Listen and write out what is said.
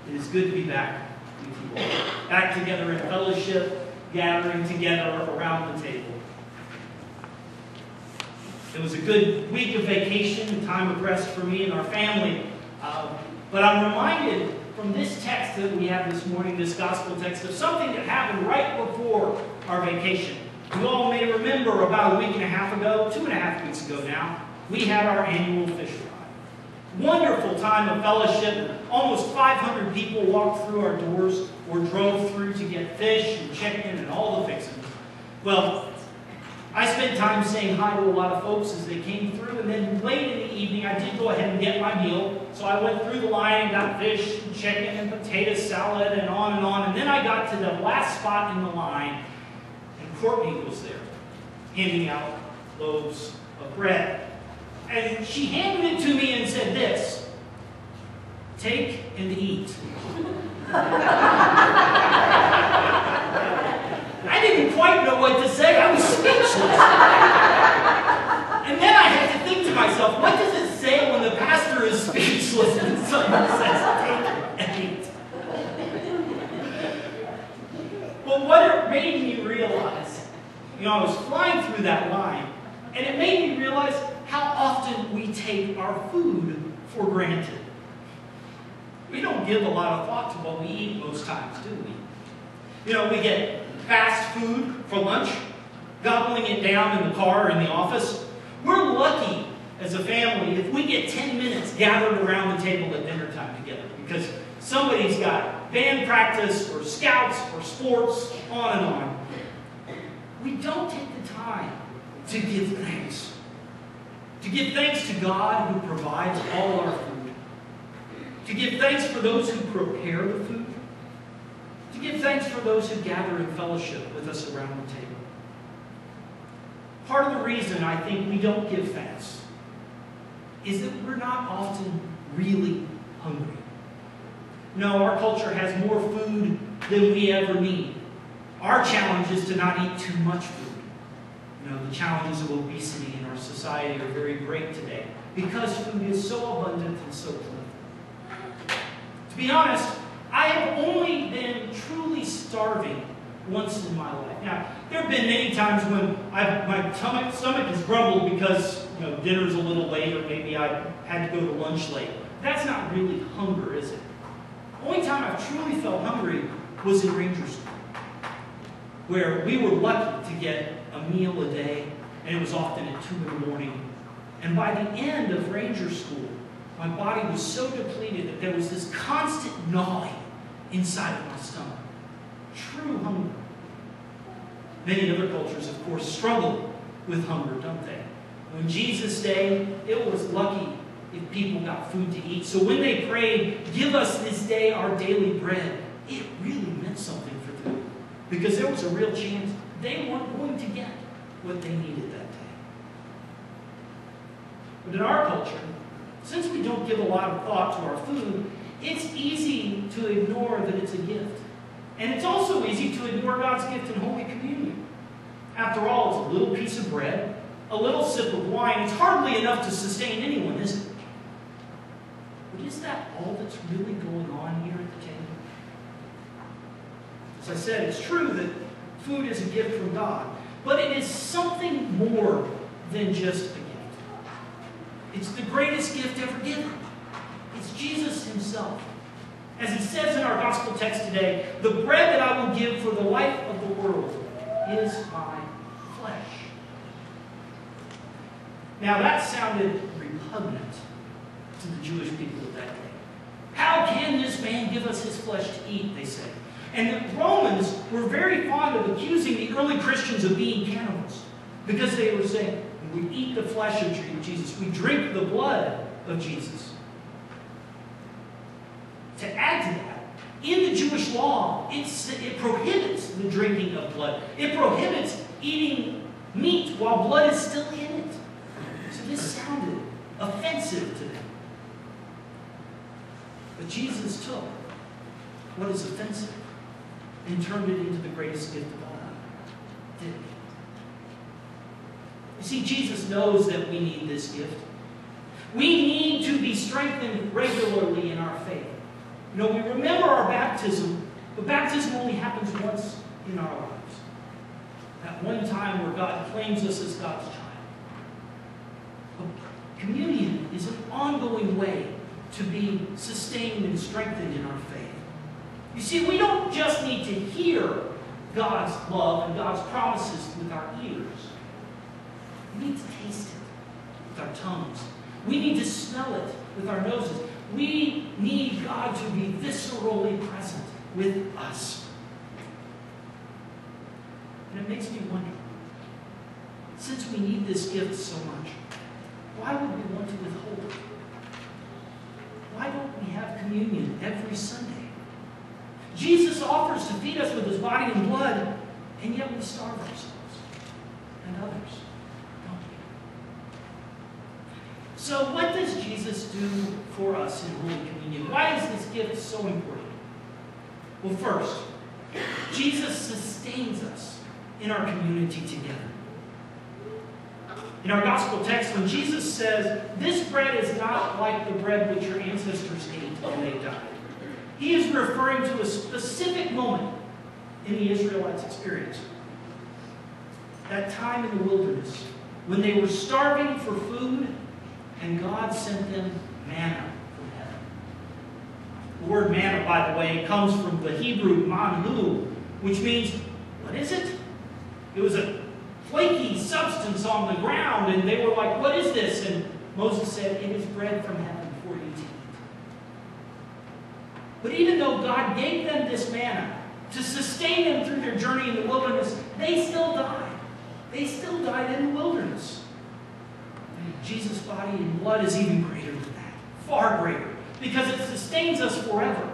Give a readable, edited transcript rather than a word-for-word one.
It is good to be back with you all. Back together in fellowship, gathering together around the table. It was a good week of vacation, a time of rest for me and our family. But I'm reminded from this text that we have this morning, this gospel text, of something that happened right before our vacation. You all may remember about a week and a half ago, 2.5 weeks ago now, we had our annual fish fry. Wonderful time of fellowship. Almost 500 people walked through our doors or drove through to get fish and chicken and all the fixings. Well, I spent time saying hi to a lot of folks as they came through, and then late in the evening I did go ahead and get my meal. So I went through the line and got fish and chicken and potato salad and on, and then I got to the last spot in the line, and Courtney was there, handing out loaves of bread. And she handed it to me and said this: "Take and eat." I didn't quite know what to say. I was speechless. And then I had to think to myself, what does it say when the pastor is speechless and someone says, "Take and eat"? But what it made me realize, I was flying through that line, and it made me realize how often we take our food for granted. We don't give a lot of thought to what we eat most times, do we? We get fast food for lunch, gobbling it down in the car or in the office. We're lucky as a family if we get 10 minutes gathered around the table at dinner time together, because somebody's got band practice or scouts or sports, on and on. We don't take the time to give thanks. To give thanks to God who provides all our food. To give thanks for those who prepare the food. To give thanks for those who gather in fellowship with us around the table. Part of the reason I think we don't give thanks is that we're not often really hungry. No, our culture has more food than we ever need. Our challenge is to not eat too much food. The challenges of obesity in our society are very great today because food is so abundant and so plentiful. To be honest, I have only been truly starving once in my life. Now, there have been many times when my stomach has grumbled because dinner's a little late, or maybe I had to go to lunch late. That's not really hunger, is it? The only time I've truly felt hungry was in Ranger School, where we were lucky to get a meal a day, and it was often at 2 in the morning. And by the end of Ranger School, my body was so depleted that there was this constant gnawing inside of my stomach. True hunger. Many other cultures, of course, struggle with hunger, don't they? In Jesus' day, it was lucky if people got food to eat. So when they prayed, "Give us this day our daily bread," it really meant something for them, because there was a real chance they weren't going to get what they needed that day. But in our culture, since we don't give a lot of thought to our food, it's easy to ignore that it's a gift. And it's also easy to ignore God's gift in Holy Communion. After all, it's a little piece of bread, a little sip of wine. It's hardly enough to sustain anyone, is it? But is that all that's really going on here at the table? As I said, it's true that food is a gift from God, but it is something more than just a gift. It's the greatest gift ever given. It's Jesus himself. As it says in our gospel text today, "The bread that I will give for the life of the world is my flesh." Now that sounded repugnant to the Jewish people of that day. "How can this man give us his flesh to eat?" they said. And the Romans were very fond of accusing the early Christians of being cannibals, because they were saying, "We eat the flesh of Jesus, we drink the blood of Jesus." To add to that, in the Jewish law, it prohibits the drinking of blood. It prohibits eating meat while blood is still in it. So this sounded offensive to them. But Jesus took what is offensive and turned it into the greatest gift of all, didn't he? You see, Jesus knows that we need this gift. We need to be strengthened regularly in our faith. You know, we remember our baptism, but baptism only happens once in our lives. That one time where God claims us as God's child. But communion is an ongoing way to be sustained and strengthened in our faith. You see, we don't just need to hear God's love and God's promises with our ears. We need to taste it with our tongues. We need to smell it with our noses. We need God to be viscerally present with us. And it makes me wonder, since we need this gift so much, why would we want to withhold it? Why don't we have communion every Sunday? Jesus offers to feed us with his body and blood, and yet we starve ourselves and others, don't we? So what does Jesus do for us in Holy Communion? Why is this gift so important? Well, first, Jesus sustains us in our community together. In our gospel text, when Jesus says, "This bread is not like the bread which your ancestors ate when they died," he is referring to a specific moment in the Israelites' experience. That time in the wilderness, when they were starving for food, and God sent them manna from heaven. The word manna, by the way, comes from the Hebrew manhu, which means, what is it? It was a flaky substance on the ground, and they were like, "What is this?" And Moses said, "It is bread from heaven for you to eat." But even though God gave them this manna to sustain them through their journey in the wilderness, they still died. They still died in the wilderness. And Jesus' body and blood is even greater than that, far greater, because it sustains us forever.